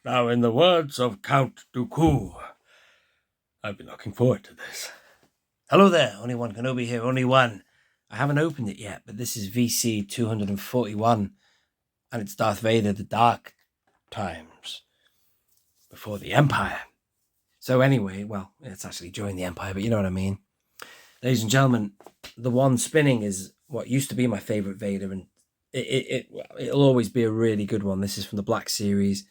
Now, in the words of Count Dooku, I've been looking forward to this. Hello there, only one Kenobi here, only one. I haven't opened it yet, but this is VC241, and it's Darth Vader, the Dark Times, before the Empire. So anyway, well, it's actually during the Empire, but you know what I mean. Ladies and gentlemen, the one spinning is what used to be my favourite Vader, and it'll always be a really good one. This is from the Black Series.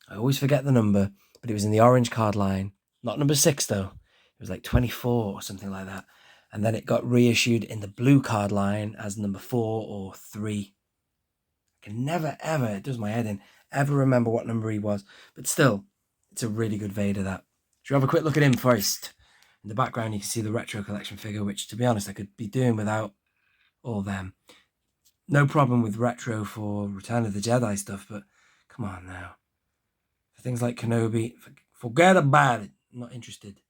I always forget the number, but it was in the orange card line. Not number 6, though. It was like 24 or something like that. And then it got reissued in the blue card line as number 4 or 3. I can never, ever, it does my head in, ever remember what number he was. But still, it's a really good Vader, that. Should we have a quick look at him first? In the background, you can see the retro collection figure, which, to be honest, I could be doing without all them. No problem with retro for Return of the Jedi stuff, but come on now. For things like Kenobi, forget about it. I'm not interested.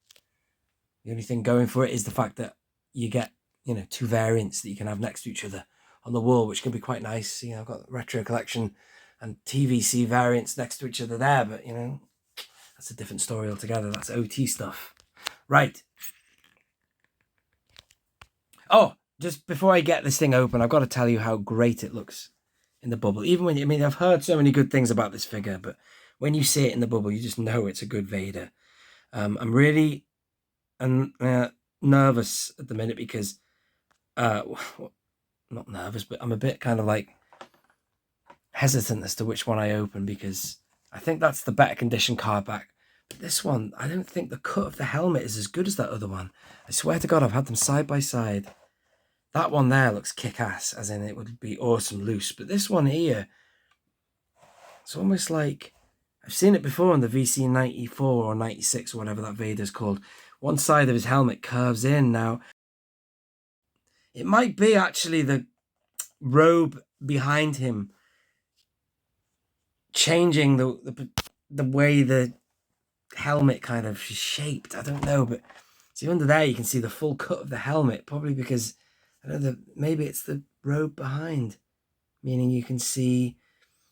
The only thing going for it is the fact that you get, 2 variants that you can have next to each other on the wall, which can be quite nice. I've got retro collection and TVC variants next to each other there, but, that's a different story altogether. That's OT stuff. Right. Oh, just before I get this thing open, I've got to tell you how great it looks in the bubble. Even when, I've heard so many good things about this figure, but when you see it in the bubble, you just know it's a good Vader. I'm really nervous at the minute because, not nervous, but I'm a bit kind of like hesitant as to which one I open, because I think that's the better condition card back. But this one, I don't think the cut of the helmet is as good as that other one. I swear to God, I've had them side by side. That one there looks kick-ass, as in it would be awesome loose. But this one here, it's almost like, I've seen it before in the VC94 or 96 or whatever that Vader's called. One side of his helmet curves in. Now, it might be actually the robe behind him changing the way the helmet kind of shaped. I don't know, but see under there you can see the full cut of the helmet, probably because I don't know, maybe it's the robe behind, meaning you can see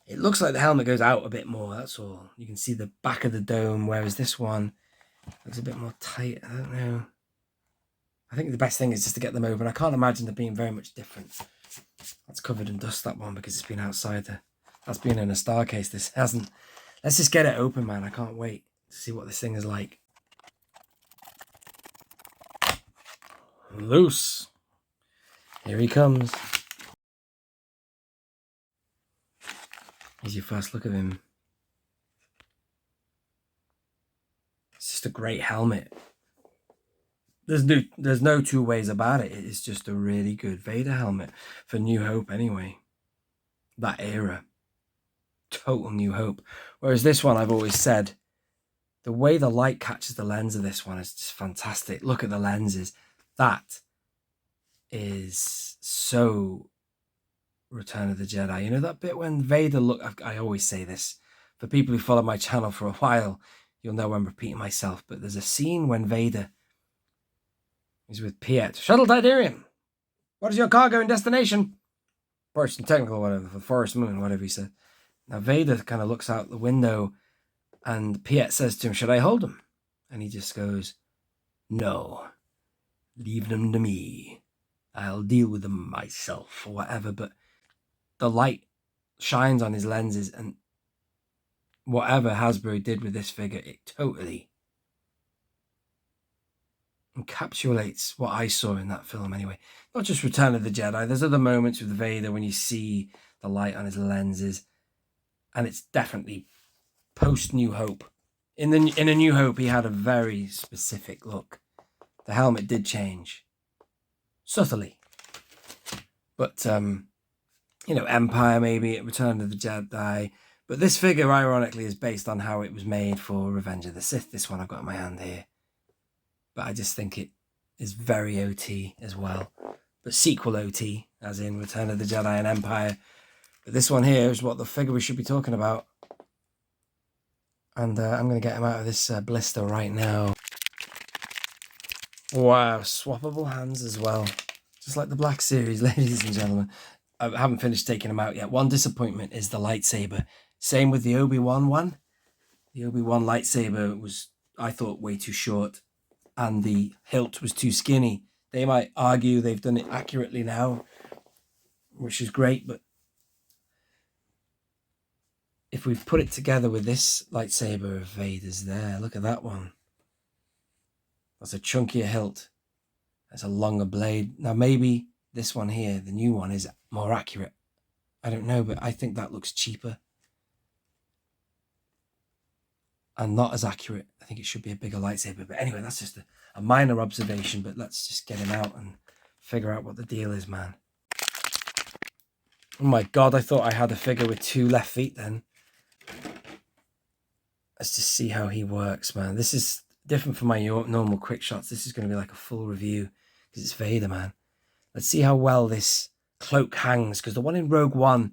it looks like the helmet goes out a bit more, that's all. You can see the back of the dome, whereas this one looks a bit more tight. I don't know. I think the best thing is just to get them open. I can't imagine there being very much difference. That's covered in dust, that one, because it's been outside. That's been in a star case. This hasn't. Let's just get it open, man. I can't wait to see what this thing is like. Loose. Here he comes. Here's your first look of him. It's just a great helmet. There's no two ways about it. It's just a really good Vader helmet for New Hope anyway. That era. Total New Hope. Whereas this one, I've always said, the way the light catches the lens of this one is just fantastic. Look at the lenses. That is so Return of the Jedi. That bit when Vader I always say this. For people who follow my channel for a while, you'll know I'm repeating myself. But there's a scene when Vader is with Piet. Shuttle Tidarium. What is your cargo and destination? First and technical, whatever. For Forest Moon, whatever he said. Now Vader kind of looks out the window and Piet says to him, should I hold him? And he just goes, no. Leave them to me. I'll deal with them myself or whatever. But the light shines on his lenses, and whatever Hasbro did with this figure, it totally encapsulates what I saw in that film anyway. Not just Return of the Jedi. There's other moments with Vader when you see the light on his lenses, and it's definitely post New Hope. In a New Hope, he had a very specific look. The helmet did change subtly, but Empire maybe, Return of the Jedi. But this figure, ironically, is based on how it was made for Revenge of the Sith. This one I've got in my hand here. But I just think it is very OT as well. But sequel OT, as in Return of the Jedi and Empire. But this one here is what the figure we should be talking about. And I'm going to get him out of this blister right now. Wow, swappable hands as well. Just like the Black Series, ladies and gentlemen. I haven't finished taking them out yet. One disappointment is the lightsaber. Same with the Obi-Wan one. The Obi-Wan lightsaber was, I thought, way too short, and the hilt was too skinny. They might argue they've done it accurately now, which is great, but if we put it together with this lightsaber of Vader's there, look at that one. That's a chunkier hilt. That's a longer blade. Now maybe this one here, the new one, is more accurate. I don't know, but I think that looks cheaper. And not as accurate. I think it should be a bigger lightsaber. But anyway, that's just a minor observation, but let's just get him out and figure out what the deal is, man. Oh my God, I thought I had a figure with 2 left feet then. Let's just see how he works, man. This is different from my normal quick shots. This is going to be like a full review because it's Vader, man. Let's see how well this cloak hangs, because the one in Rogue One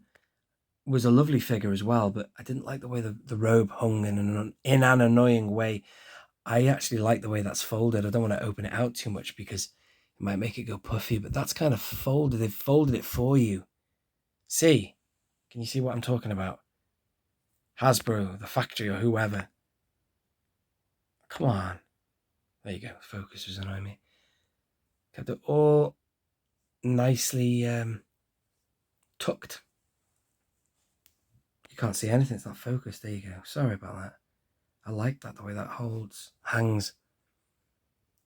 was a lovely figure as well, but I didn't like the way the robe hung in an annoying way. I actually like the way that's folded. I don't want to open it out too much because it might make it go puffy, but that's kind of folded. They've folded it for you. See? Can you see what I'm talking about? Hasbro, the factory, or whoever. Come on. There you go. Focus was annoying me. Kept it all nicely tucked. You can't see anything. It's not focused. There you go. Sorry about that. I like that, the way that hangs.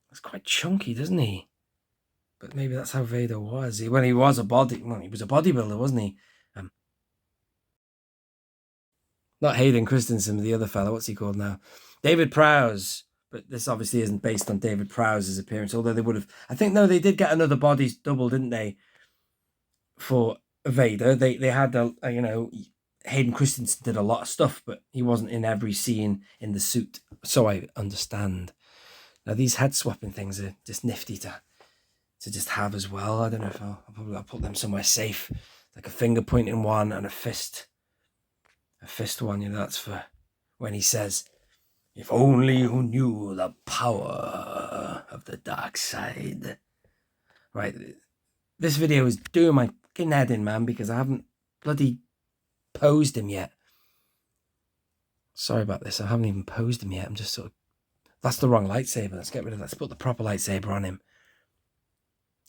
It's quite chunky, doesn't he? But maybe that's how Vader was. He was a bodybuilder, wasn't he? Not Hayden Christensen, the other fella. What's he called now? David Prowse. But this obviously isn't based on David Prowse's appearance, although they would have... I think, no, they did get another body double, didn't they? For Vader. They had, you know... Hayden Christensen did a lot of stuff, but he wasn't in every scene in the suit. So I understand. Now, these head-swapping things are just nifty to just have as well. I don't know if I'll put them somewhere safe. Like a finger-pointing one and a fist one, you know, that's for when he says, "If only you knew the power of the dark side." Right, this video is doing my fucking head in, man, because I haven't bloody posed him yet. Sorry about this, I haven't even posed him yet. I'm just sort of... That's the wrong lightsaber. Let's get rid of that. Let's put the proper lightsaber on him.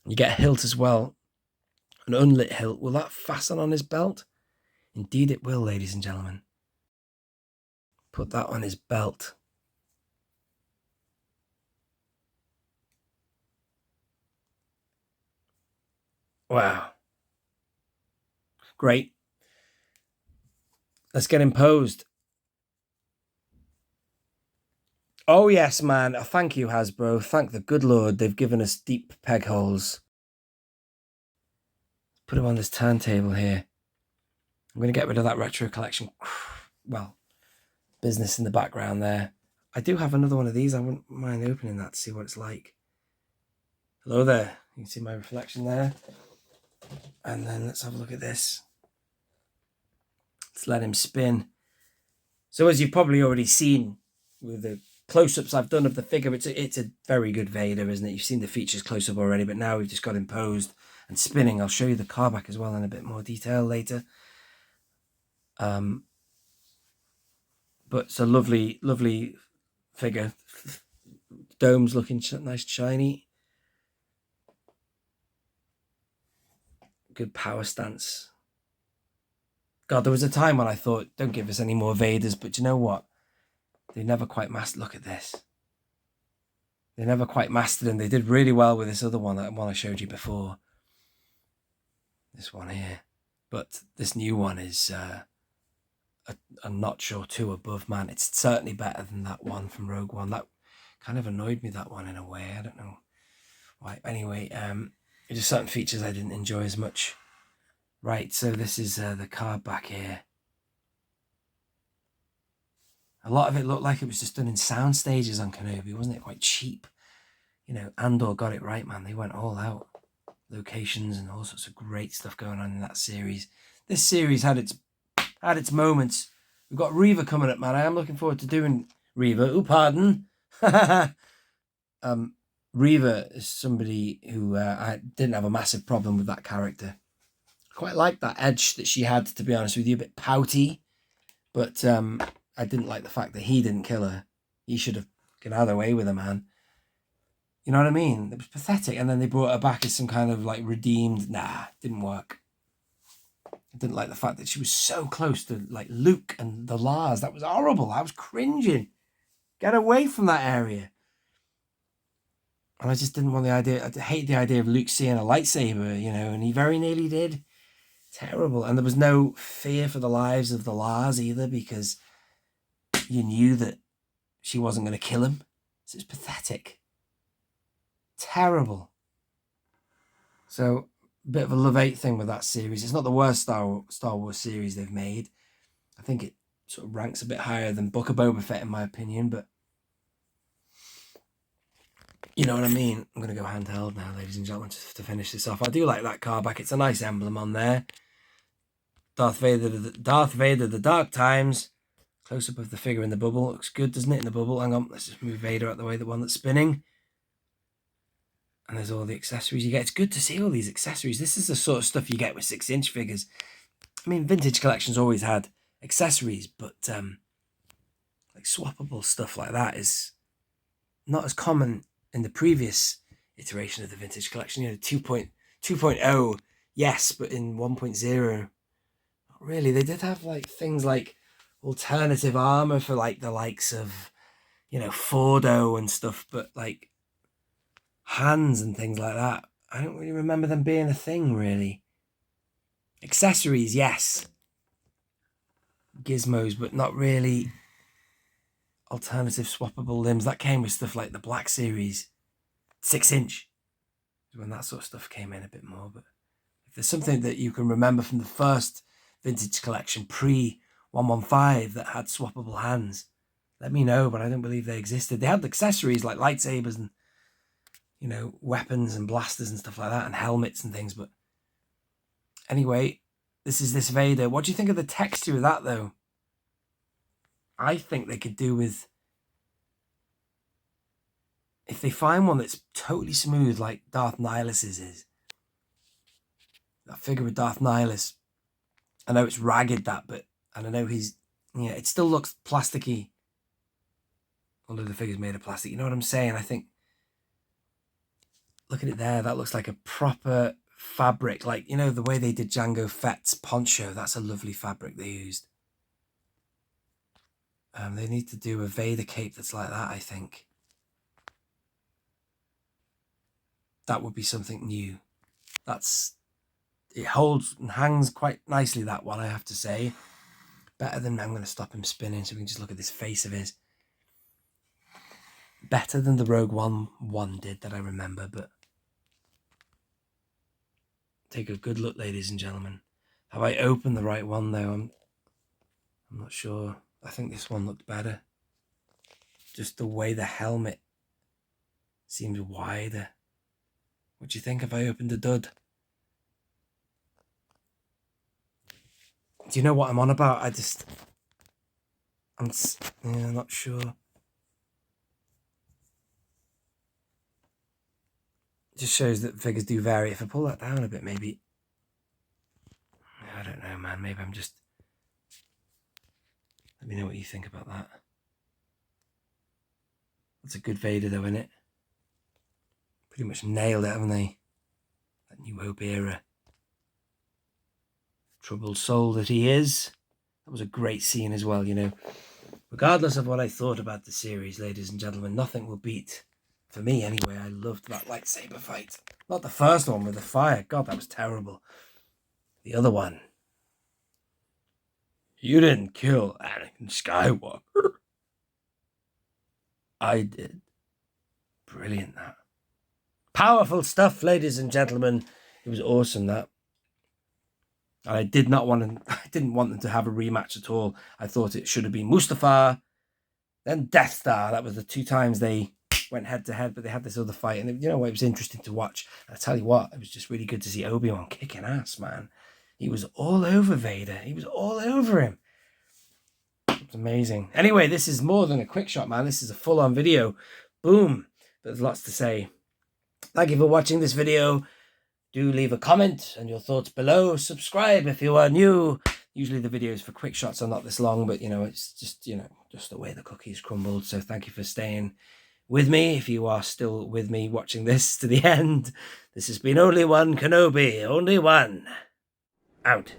You get a hilt as well. An unlit hilt. Will that fasten on his belt? Indeed it will, ladies and gentlemen. Put that on his belt. Wow. Great. Let's get him posed. Oh yes, man. Thank you, Hasbro. Thank the good Lord. They've given us deep peg holes. Put him on this turntable here. I'm going to get rid of that retro collection. Well, business in the background there. I do have another one of these. I wouldn't mind opening that to see what it's like. Hello there. You can see my reflection there. And then let's have a look at this. Let's let him spin. So as you've probably already seen with the close-ups I've done of the figure, it's a very good Vader, isn't it? You've seen the features close-up already, but now we've just got him posed and spinning. I'll show you the car back as well in a bit more detail later. But it's a lovely, lovely figure. Dome's looking nice, shiny. Good power stance. God, there was a time when I thought, don't give us any more Vaders, but you know what? They never quite mastered. Look at this. They never quite mastered him. They did really well with this other one, that one I showed you before. This one here. But this new one is a notch or two above, man. It's certainly better than that one from Rogue One. That kind of annoyed me, that one, in a way. I don't know why. Anyway, just certain features I didn't enjoy as much. Right, so this is the card back here. A lot of it looked like it was just done in sound stages on Kenobi, wasn't it? Quite cheap. You know, Andor got it right, man. They went all out. Locations and all sorts of great stuff going on in that series. This series had its moments. We've got Reva coming up, man. I am looking forward to doing Reva. Oh, pardon. Reva is somebody who I didn't have a massive problem with that character. Quite like that edge that she had, to be honest with you. A bit pouty, but I didn't like the fact that he didn't kill her. He should have got out of the way with her, man. You know what I mean? It was pathetic. And then they brought her back as some kind of like redeemed. Nah, didn't work. I didn't like the fact that she was so close to like Luke and the Lars. That was horrible. I was cringing. Get away from that area. And I just didn't want the idea. I hate the idea of Luke seeing a lightsaber, you know, and he very nearly did. Terrible. And there was no fear for the lives of the Lars either, because you knew that she wasn't going to kill him. So it's pathetic. Terrible. So, a bit of a love-hate thing with that series. It's not the worst Star Wars series they've made. I think it sort of ranks a bit higher than Book of Boba Fett in my opinion, but you know what I mean. I'm going to go handheld now, ladies and gentlemen, to finish this off. I do like that car back. It's a nice emblem on there. Darth Vader, the Dark Times. Close-up of the figure in the bubble. Looks good, doesn't it, in the bubble? Hang on, let's just move Vader out the way, the one that's spinning. And there's all the accessories you get. It's good to see all these accessories. This is the sort of stuff you get with 6-inch figures. I mean, vintage collections always had accessories, but like swappable stuff like that is not as common in the previous iteration of the vintage collection. You know, 2.0, yes, but in 1.0, not really. They did have like things like alternative armor for like the likes of, you know, Fordo and stuff, but like hands and things like that, I don't really remember them being a thing, really. Accessories, yes. Gizmos, but not really alternative swappable limbs. That came with stuff like the Black Series. 6-inch. When that sort of stuff came in a bit more. But if there's something that you can remember from the first vintage collection, pre-115, that had swappable hands, let me know, but I don't believe they existed. They had accessories like lightsabers and, you know, weapons and blasters and stuff like that, and helmets and things. But anyway, this is this Vader. What do you think of the texture of that, though? I think they could do with, if they find one that's totally smooth like Darth Nihilis's is. That figure with Darth Nihilus. I know it's ragged, that, but, and I know he's, yeah, it still looks plasticky. Although the figure's made of plastic. You know what I'm saying? I think, look at it there. That looks like a proper fabric. Like, you know, the way they did Jango Fett's poncho. That's a lovely fabric they used. They need to do a Vader cape that's like that, I think. That would be something new. It holds and hangs quite nicely, that one, I have to say. Better than, I'm going to stop him spinning so we can just look at this face of his. Better than the Rogue One did that I remember, but take a good look, ladies and gentlemen. Have I opened the right one, though? I'm not sure. I think this one looked better. Just the way the helmet seems wider. What do you think if I opened the dud? Do you know what I'm on about? I'm not sure. It just shows that figures do vary. If I pull that down a bit, maybe, I don't know, man. Maybe I'm just, let me know what you think about that. That's a good Vader, though, isn't it? Pretty much nailed it, haven't they? That New Hope era. Troubled soul that he is. That was a great scene as well, you know. Regardless of what I thought about the series, ladies and gentlemen, nothing will beat, for me anyway, I loved that lightsaber fight. Not the first one with the fire. God, that was terrible. The other one. You didn't kill Anakin Skywalker. I did. Brilliant, that. Powerful stuff, ladies and gentlemen. It was awesome, that. And I didn't want them to have a rematch at all. I thought it should have been Mustafar, then Death Star. That was the 2 times they went head to head, but they had this other fight. And you know what? It was interesting to watch. And I tell you what, it was just really good to see Obi-Wan kicking ass, man. He was all over Vader. He was all over him. It's amazing. Anyway, this is more than a quick shot, man. This is a full-on video. Boom. But there's lots to say. Thank you for watching this video. Do leave a comment and your thoughts below. Subscribe if you are new. Usually the videos for quick shots are not this long, but, you know, it's just, you know, just the way the cookies crumbled. So thank you for staying with me. If you are still with me watching this to the end, this has been Only One Kenobi. Only one. Out.